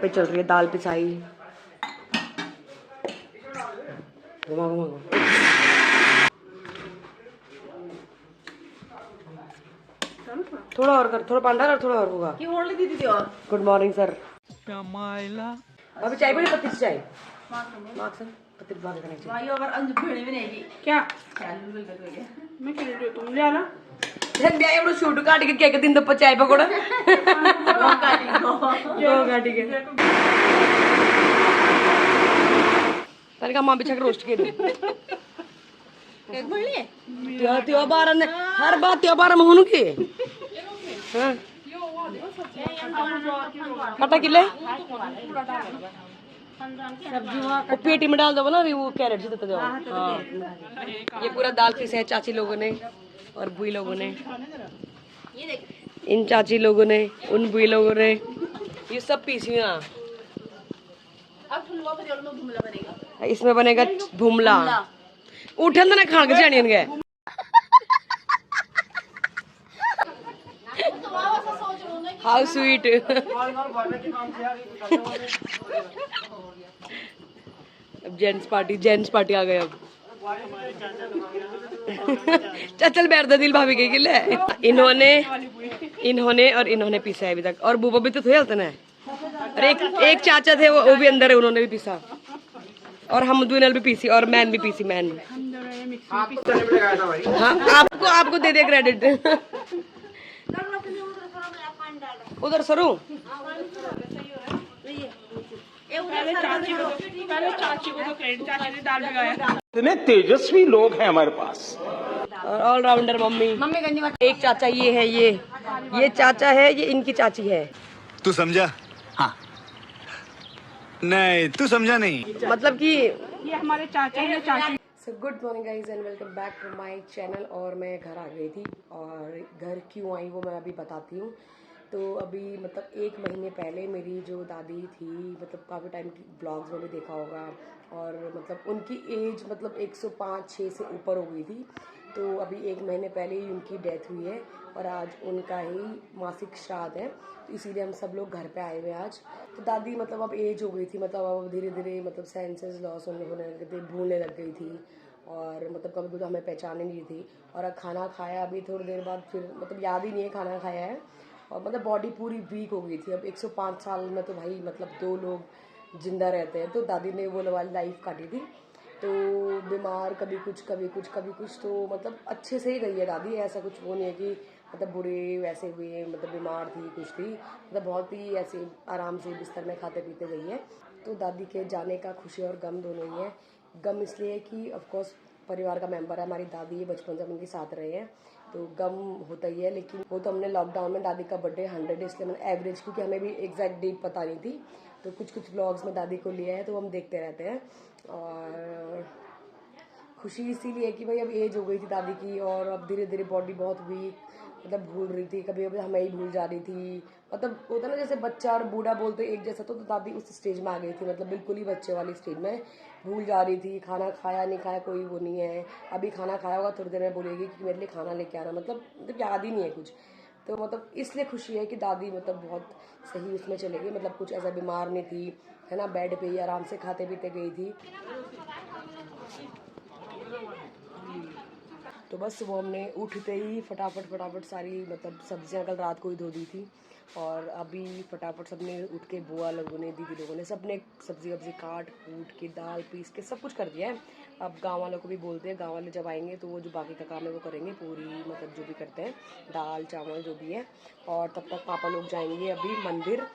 पे चल रही है दाल पिसाई। थोड़ा और कर, थोड़ा पांडा और थोड़ा और होगा। Good morning sir. अभी चाय पीनी पत्ती से चाय पत्ती बात करनी चाहिए क्या मैं कह तुम ले आना एवढं शूट काट के क्या दिन दप्पा चाय पकोड़ा काटी के तरी का माँ बिछा रोस्ट के त्योहार हर बात त्योहार में होनू की कटा किले पेटी में डाल दो ना अभी वो कैरेट से देते दो। ये पूरा दाल पीस है चाची लोगों ने और बुई लोगों ने, इन चाची लोगों ने, उन बुई लोगों ने, ये सब पीसी ना। इसमें बनेगा भुमला। उठन तो ना खा के जानी गए हाउ स्वीट। अब जेंट्स पार्टी आ गए। अब चल बैठ दे दिल भाभी के लिए। इन्होंने पीसा है अभी तक और बुबा भी तो थे ना और एक चाचा थे वो भी अंदर है, उन्होंने भी पीसा और हम दोनों भी पीसी और मैन भी पीसी। मैन हाँ आपको दे दे क्रेडिट। उधर सरू चाची को तो क्रेडिट, चाची ने दाल भिगाया। इतने तेजस्वी लोग हैं हमारे पास। और ऑलराउंडर मम्मी एक चाचा ये है, ये चाचा है, ये इनकी चाची है। तू समझा? हाँ नहीं तू समझा नहीं, मतलब कि ये हमारे चाचा है चाची। So good morning guys and welcome back to my channel. और मैं घर आ गई थी और घर क्यों आई वो मैं अभी बताती हूँ। तो अभी मतलब 1 महीने पहले मेरी जो दादी थी, मतलब काफ़ी टाइम की ब्लॉग्स में भी देखा होगा, और मतलब उनकी एज मतलब 105-6 से ऊपर हो गई थी। तो अभी 1 महीने पहले ही उनकी डेथ हुई है और आज उनका ही मासिक श्राद्ध है, तो इसीलिए हम सब लोग घर पे आए हुए हैं आज। तो दादी मतलब अब एज हो गई थी, मतलब अब धीरे धीरे मतलब सेंसेस लॉस होने लगे थे, भूलने लग गई थी और मतलब कभी कभी तो हमें पहचान ही नहीं थी। और खाना खाया अभी थोड़ी देर बाद, फिर मतलब याद ही नहीं है खाना खाया है, और मतलब बॉडी पूरी वीक हो गई थी। अब 105 साल में तो भाई मतलब 2 लोग जिंदा रहते हैं, तो दादी ने वो वाली लाइफ काटी थी। तो बीमार कभी कुछ तो मतलब अच्छे से ही गई है दादी। ऐसा कुछ वो नहीं है कि मतलब बुरे वैसे हुए, मतलब बीमार थी कुछ थी, मतलब बहुत ही ऐसे आराम से बिस्तर में खाते पीते गई है। तो दादी के जाने का खुशी और गम दोनों ही है। गम इसलिए कि ऑफकोर्स परिवार का मेंबर है, हमारी दादी बचपन से उनके साथ रहे हैं, तो गम होता ही है। लेकिन वो तो हमने लॉकडाउन में दादी का बर्थडे 100 इसलिए मैंने एवरेज, क्योंकि हमें भी एग्जैक्ट डेट पता नहीं थी, तो कुछ व्लॉग्स में दादी को लिया है तो हम देखते रहते हैं। और खुशी इसीलिए कि भाई अब एज हो गई थी दादी की और अब धीरे धीरे बॉडी बहुत वीक, मतलब भूल रही थी, कभी कभी हमें ही भूल जा रही थी। मतलब होता ना जैसे बच्चा और बूढ़ा बोलते एक जैसा, तो दादी उस स्टेज में आ गई थी, मतलब बिल्कुल ही बच्चे वाली स्टेज में भूल जा रही थी। खाना खाया नहीं खाया कोई वो नहीं है, अभी खाना खाया होगा थोड़ी देर में बोलेगी कि मेरे लिए खाना लेके आना, मतलब याद ही नहीं है कुछ। तो मतलब इसलिए खुशी है कि दादी मतलब बहुत सही उसमें चले गई, मतलब कुछ ऐसा बीमार नहीं थी, है ना, बेड पे ही आराम से खाते पीते गई थी। तो बस वो हमने उठते ही फटाफट सारी मतलब सब्जियां कल रात को ही धो दी थी, और अभी फटाफट सबने उठ के, बुआ लोगों ने, दीदी लोगों ने, सबने सब्जी काट कूट के दाल पीस के सब कुछ कर दिया है। अब गांव वालों को भी बोलते हैं, गांव वाले जब आएंगे तो वो जो बाकी का काम है वो करेंगे, पूरी मतलब जो भी करते हैं, दाल चावल जो भी है। और तब तक पापा लोग जाएंगे अभी मंदिर।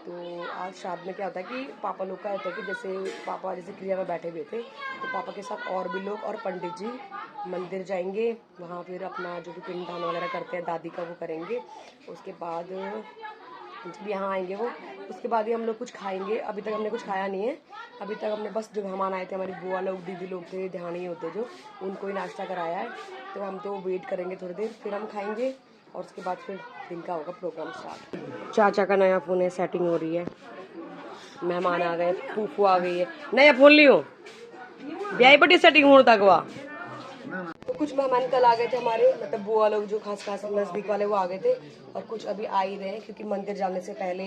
तो आज श्राद्ध में क्या होता है कि पापा लोग का होता है कि जैसे पापा जैसे क्रिया में बैठे हुए थे, तो पापा के साथ और भी लोग और पंडित जी मंदिर जाएंगे, वहाँ फिर अपना जो भी पिंडदान वगैरह करते हैं दादी का वो करेंगे। उसके बाद जब यहाँ आएंगे वो, उसके बाद ही हम लोग कुछ खाएंगे। अभी तक हमने कुछ खाया नहीं है, अभी तक हमने बस जो मेहमान आए थे, हमारी बुआ लोग, दीदी लोग थे, ध्यानी होते जो, उनको ही नाश्ता कराया है। तो हम तो वेट करेंगे थोड़ी देर, फिर हम खाएंगे और उसके बाद फिर दिन का होगा प्रोग्राम स्टार्ट। चाचा का नया फ़ोन है, सेटिंग हो रही है, मेहमान आ गए, फूफू आ गई है, नया फ़ोन लियो ब्याई बड़ी सेटिंग होने तक हुआ तो कुछ मेहमान कल आ गए थे हमारे, मतलब बुआ लोग जो खास खास नज़दीक वाले वो आ गए थे, और कुछ अभी आ ही रहे हैं क्योंकि मंदिर जाने से पहले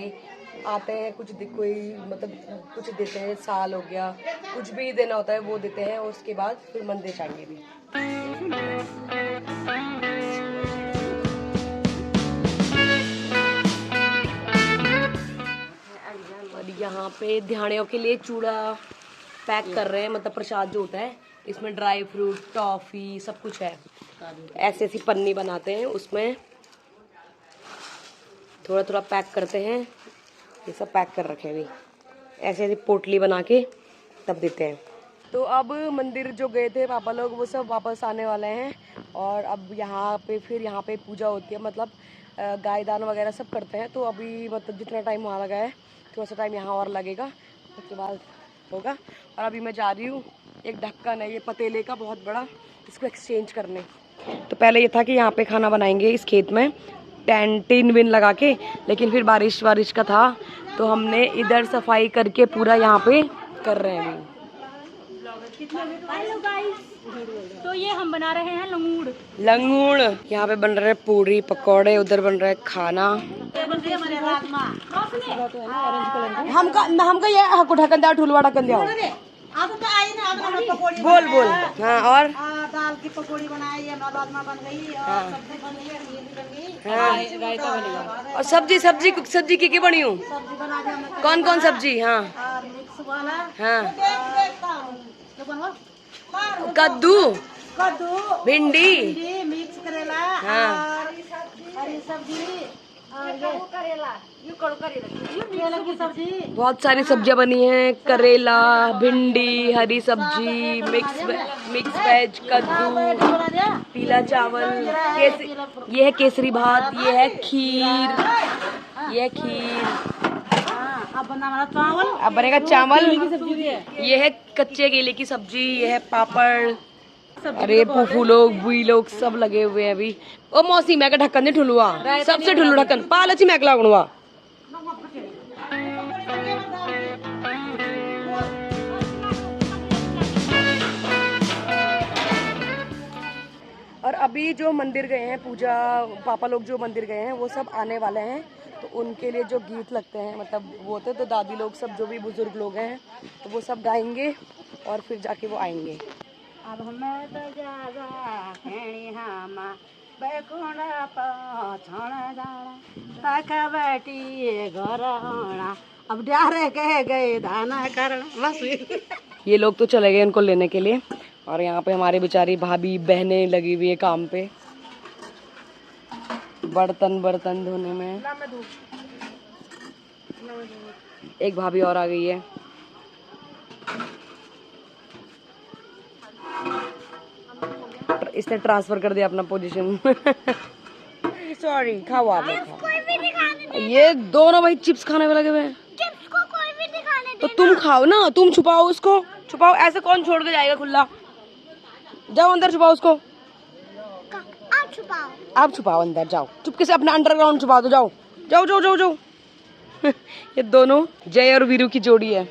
आते हैं। कुछ कोई मतलब कुछ देते हैं, साल हो गया, कुछ भी देना होता है वो देते हैं, और उसके बाद फिर मंदिर जाएंगे भी। और यहाँ पे ध्यानियों के लिए चूड़ा पैक कर रहे हैं, मतलब प्रसाद जो होता है, इसमें ड्राई फ्रूट, टॉफ़ी सब कुछ है। ऐसी ऐसी पन्नी बनाते हैं, उसमें थोड़ा थोड़ा पैक करते हैं। ये सब पैक कर रखे हैं अभी, ऐसी ऐसी पोटली बना के तब देते हैं। तो अब मंदिर जो गए थे पापा लोग वो सब वापस आने वाले हैं, और अब यहाँ पे पूजा होती है, मतलब गाय दान वगैरह सब करते हैं। तो अभी मतलब जितना टाइम वहाँ लगा है थोड़ा सा टाइम यहाँ और लगेगा, उसके बाद होगा। और अभी मैं जा रही हूँ, एक ढक्कन है ये पतीले का बहुत बड़ा, इसको एक्सचेंज करने। तो पहले ये था कि यहाँ पे खाना बनाएंगे इस खेत में टिन विन लगा के, लेकिन फिर बारिश का था तो हमने इधर सफाई करके पूरा यहाँ पे कर रहे हैं अभी। हेलो गाइस, तो ये हम बना रहे हैं लंगूड़। यहाँ पे बन रहे हैं पूरी पकौड़े, उधर बन रहा है खाना। हमका ये हको ढक्कन दिया, ठुलवा ढक्कन दिया। बोल हाँ। और दाल की पकौड़ी बनाई, राजमा बन गई, और सब्जी बन गई, हाँ रायता बनेगा, और सब्जी की बनी हूँ। सब्जी बना के हमने कौन सब्जी? हाँ मिक्स वाला, हाँ, कद्दू, कद्दू, भिंडी, मिक्स करेला, हाँ, और हरी सब्जी, और ये करेला, करेला की सब्जी। बहुत सारी सब्जियां बनी हैं, करेला, भिंडी, हरी सब्जी, मिक्स वेज, कद्दू, पीला चावल, ये है केसरी भात, ये है खीर, अब बनेगा चावल। ये है कच्चे केले की सब्जी, ये है पापड़। अरे फूफू लोग, बुई लोग सब लगे हुए हैं अभी। ओ मौसी मैं का ढक्कन नहीं ठुलवा, सबसे ठुल्लू ढक्कन पाल अच्छी मैं लागणवा। और अभी जो मंदिर गए हैं पूजा, पापा लोग जो मंदिर गए हैं वो सब आने वाले हैं, तो उनके लिए जो गीत लगते हैं, मतलब वो होते तो दादी लोग सब जो भी बुजुर्ग लोग हैं तो वो सब गाएंगे और फिर जाके वो आएंगे। अब हमें तो जागा हेणी हामा बैकुंडा पाछण जाना तक बैठी घर आना, अब डारे कह गए दाना करना, बस। ये लोग तो चले गए उनको लेने के लिए, और यहाँ पे हमारी बेचारी भाभी बहनें लगी हुई है काम पे, बर्तन धोने में। एक भाभी और आ गई है। इसने ट्रांसफर कर दिया अपना पोजीशन। सॉरी, खाओ आप। ये दोनों भाई चिप्स खाने में लगे हुए हैं। चिप्स को कोई भी दिखाने देना। तो तुम खाओ ना, तुम छुपाओ उसको, छुपाओ। ऐसे कौन छोड़ के जाएगा खुला? जाओ अंदर छुपाओ उसको। आप छुपाओ अंदर, जाओ चुपके से अपना अंडरग्राउंड छुपा दो। जाओ जाओ जाओ जाओ जाओ। ये दोनों जय और वीरू की जोड़ी है।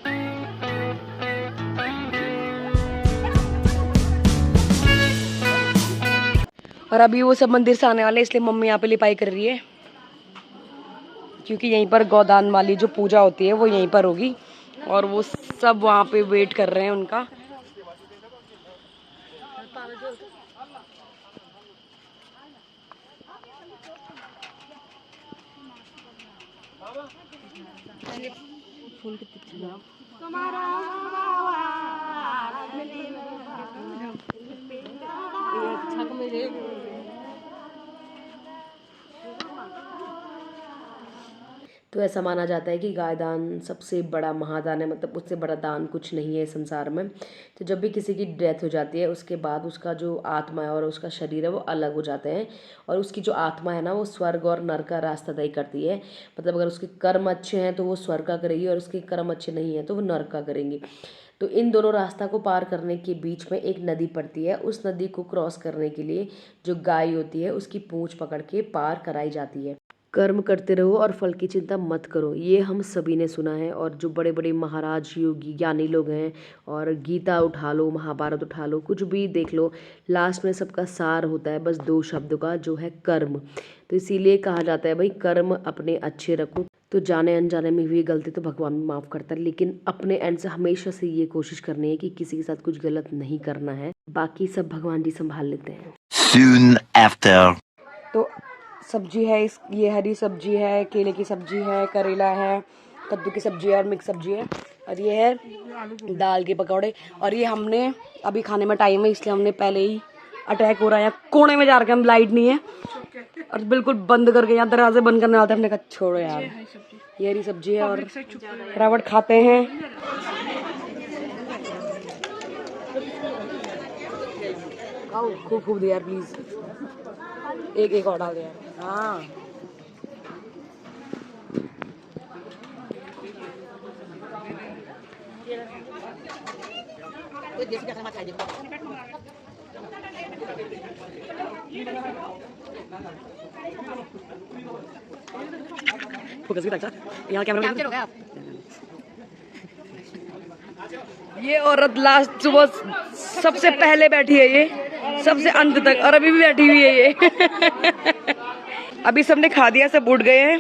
और अभी वो सब मंदिर से आने वाले, इसलिए मम्मी यहाँ पे लिपाई कर रही है, क्योंकि यहीं पर गोदान वाली जो पूजा होती है वो यहीं पर होगी, और वो सब वहाँ पे वेट कर रहे हैं उनका। तो ऐसा माना जाता है कि गाय दान सबसे बड़ा महादान है, मतलब उससे बड़ा दान कुछ नहीं है संसार में। तो जब भी किसी की डेथ हो जाती है उसके बाद उसका जो आत्मा है और उसका शरीर है वो अलग हो जाते हैं, और उसकी जो आत्मा है ना वो स्वर्ग और नरक का रास्ता तय करती है। मतलब अगर उसके कर्म अच्छे हैं तो वो स्वर्ग का करेगी, और उसके कर्म अच्छे नहीं हैं तो वो नरक का करेंगी। तो इन दोनों रास्ता को पार करने के बीच में एक नदी पड़ती है, उस नदी को क्रॉस करने के लिए जो गाय होती है उसकी पूंछ पकड़ के पार कराई जाती है। कर्म करते रहो और फल की चिंता मत करो, ये हम सभी ने सुना है। और जो बड़े बड़े महाराज योगी ज्ञानी लोग हैं, और गीता उठा लो, महाभारत उठा लो, कुछ भी देख लो, लास्ट में सबका सार होता है बस दो शब्दों का, जो है कर्म। तो इसीलिए कहा जाता है भाई कर्म अपने अच्छे रखो। तो जाने अनजाने में हुई गलती तो भगवान माफ़ करता है, लेकिन अपने एंड से हमेशा से ये कोशिश करनी है कि किसी के साथ कुछ गलत नहीं करना है। बाकी सब भगवान जी संभाल लेते हैं। Soon after. तो सब्जी है, ये हरी सब्जी है, केले की सब्जी है, करेला है, कद्दू की सब्जी है और मिक्स सब्जी है, और ये है दाल के पकौड़े। और ये हमने अभी खाने में टाइम है इसलिए हमने पहले ही अटैक हो रहा है, यहाँ कोने में जा रखे हम, लाइट नहीं है और बिल्कुल बंद करके यहाँ दरवाजे बंद करने वाले थे। हमने कहा छोड़ो यार, ये हरी सब्जी है और फटाफट खाते हैं। खूब खूब दे यार प्लीज, एक एक और डाल दे यार। हाँ फोकस भी रखा यहाँ कैमरा। ये औरत लास्ट सुबह सबसे पहले बैठी है, ये सबसे अंत तक, और अभी भी बैठी हुई है ये। अभी सबने खा दिया, सब उठ गए हैं।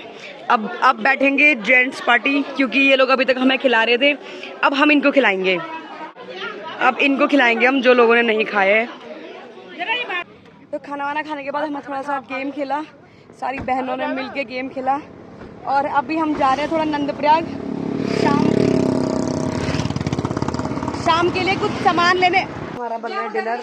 अब बैठेंगे जेंट्स पार्टी, क्योंकि ये लोग अभी तक हमें खिला रहे थे, अब हम इनको खिलाएंगे। अब इनको खिलाएंगे हम, जो लोगों ने नहीं खाए है। तो खाना वाना खाने के बाद हमने थोड़ा सा गेम खेला, सारी बहनों ने मिलके गेम खेला। और अभी हम जा रहे हैं थोड़ा नंदप्रयाग, शाम के लिए कुछ सामान लेने। हमारा बन रहा है डिनर,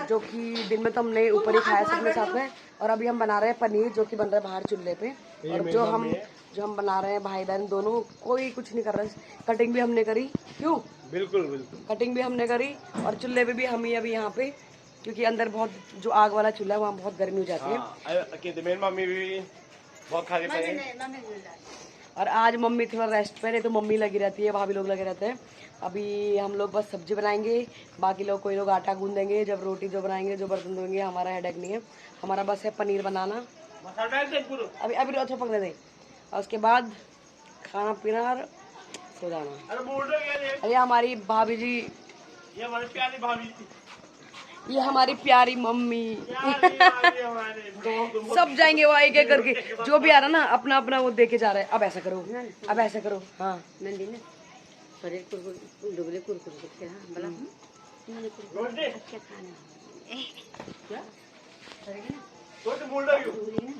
जो कि दिन में तो हमने ऊपर ही खाया सबने साथ में, और अभी हम बना रहे हैं पनीर, जो कि बन रहा है बाहर चूल्हे पे। और जो हम बना रहे हैं भाई बहन दोनों, कोई कुछ नहीं कर रहा है। कटिंग भी हमने करी, क्यों? बिल्कुल कटिंग भी हमने करी, और चूल्हे पे भी हम ही अभी यहाँ पे, क्योंकि अंदर बहुत जो आग वाला चूल्हा है वहाँ बहुत गर्मी हो जाती है। मम्मी भी बहुत खा लेते हैं। और आज मम्मी थोड़ा रेस्ट पे, नहीं तो मम्मी लगी रहती है, भाभी लोग लगे रहते हैं। अभी हम लोग बस सब्जी बनाएंगे, बाकी लोग कोई लोग आटा गूंदेंगे, जब रोटी जो बनाएंगे, जो बर्तन धोएंगे, हमारा हेडेक नहीं है। हमारा बस है पनीर बनाना। अभी अभी अच्छा पकने दें, और उसके बाद खाना पीना और सो जाना। अरे हमारी भाभी जी, ये हमारी प्यारी भाभी, ये हमारी प्यारी मम्मी। सब जाएंगे वो एक एक करके, जो भी आ रहा ना अपना अपना वो देके जा रहा है। अब ऐसा करो, अब ऐसा करो। हाँ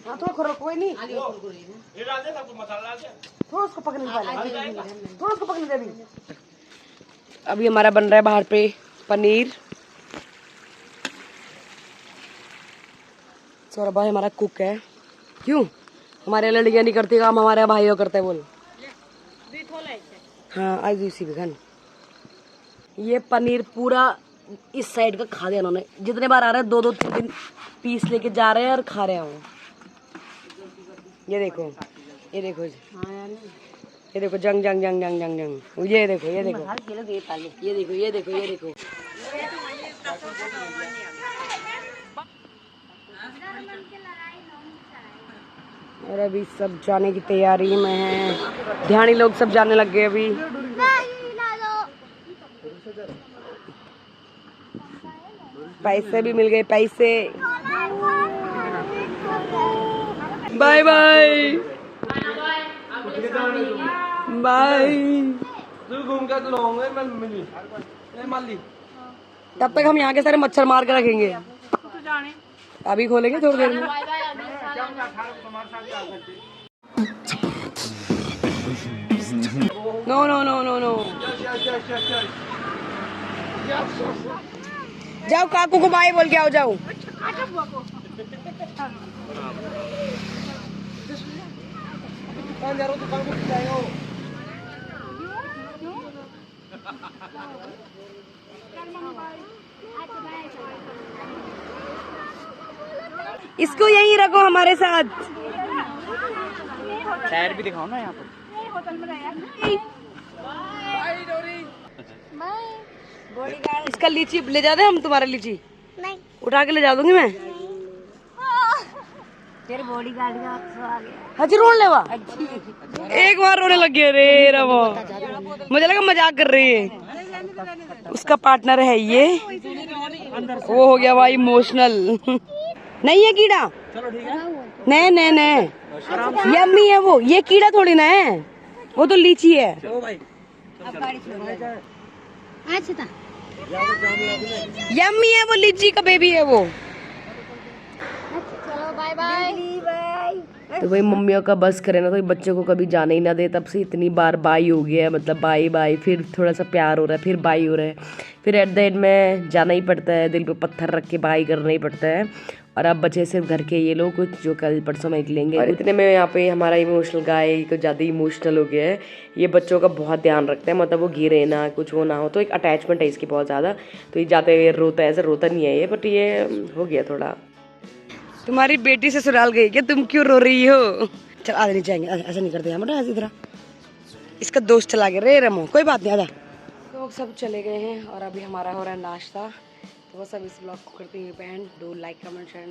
हाँ थोड़ा करो, कोई नहीं, थोड़ा उसको पकड़ने दे, थोड़ा उसको पकड़ने दे। अभी हमारा बन रहा है बाहर पे पनीर। सौरभ भाई हमारा कुक है। क्यों? हमारे लड़कियां नहीं करती काम, हमारे भाइयों करते हैं। बोल। हाँ आज इसी भी ये पनीर पूरा इस साइड का खा दिया उन्होंने। जितने बार आ रहे हैं 2-2 3 पीस लेके जा रहे हैं और खा रहे हैं वो। ये देखो, ये देखो, ये देखो, जंग जंग जंग जंग जंग जंग। ये देखो, ये देखो, ये देखो, ये देखो, ये देखो। और अभी सब जाने की तैयारी में हैं, ध्यानी लोग सब जाने लग गए अभी। पैसे भी मिल गए, पैसे। Bye bye bye. तब तक हम यहाँ के सारे मच्छर मार के रखेंगे, अभी खोलेंगे थोड़ी देर में। No no no no no, जाओ काकू को बाय बोल के आओ, जाओ। इसको यहीं रखो हमारे साथ। टायर भी दिखाओ ना यहाँ पर। इसका लीची ले जा दे हम, तुम्हारा लीची नहीं उठा के ले जा दूंगी मैं। तेरे बॉडी गार्ड का आ गया। हजी रोने लेवा एक बार रोने लग गया रे रमो, मुझे लगा मजाक कर रही है। उसका पार्टनर है ये, वो हो गया भाई इमोशनल। नहीं है कीड़ा, नहीं नहीं नहीं, यम्मी है वो, ये कीड़ा थोड़ी ना है, वो तो लीची है। अच्छा यम्मी है वो, लीची का बेबी है वो। चलो बाय बाय। तो भाई मम्मियों का बस करे ना, तो बच्चों को कभी जाने ही ना दे। तब से इतनी बार बाई हो गया है, मतलब बाई बाई, फिर थोड़ा सा प्यार हो रहा है, फिर बाई हो रहा है, फिर एट द एंड में जाना ही पड़ता है, दिल पे पत्थर रख के बाई करना ही पड़ता है। और अब बचे सिर्फ घर के ये लोग कुछ जो कल परसों में निकलेंगे। और इतने में यहाँ पे हमारा इमोशनल गाय कुछ ज़्यादा इमोशनल हो गया है। ये बच्चों का बहुत ध्यान रखता है, मतलब वो गिरे ना, कुछ वो ना हो, तो एक अटैचमेंट है इसकी बहुत ज़्यादा। तो ये जाते रोता है, ऐसा रोता नहीं है ये, बट ये हो गया थोड़ा। तुम्हारी बेटी ससुराल गई क्या, तुम क्यों रो रही हो? चल आगे नहीं जाएंगे, ऐसा नहीं करते हम ऐसी तरह। इसका दोस्त चला गया रे रमो, कोई बात नहीं, आजा। लोग सब चले गए हैं और अभी हमारा हो रहा है नाश्ता। तो बस अब इस ब्लॉग को करते हैं and. Do like comment share.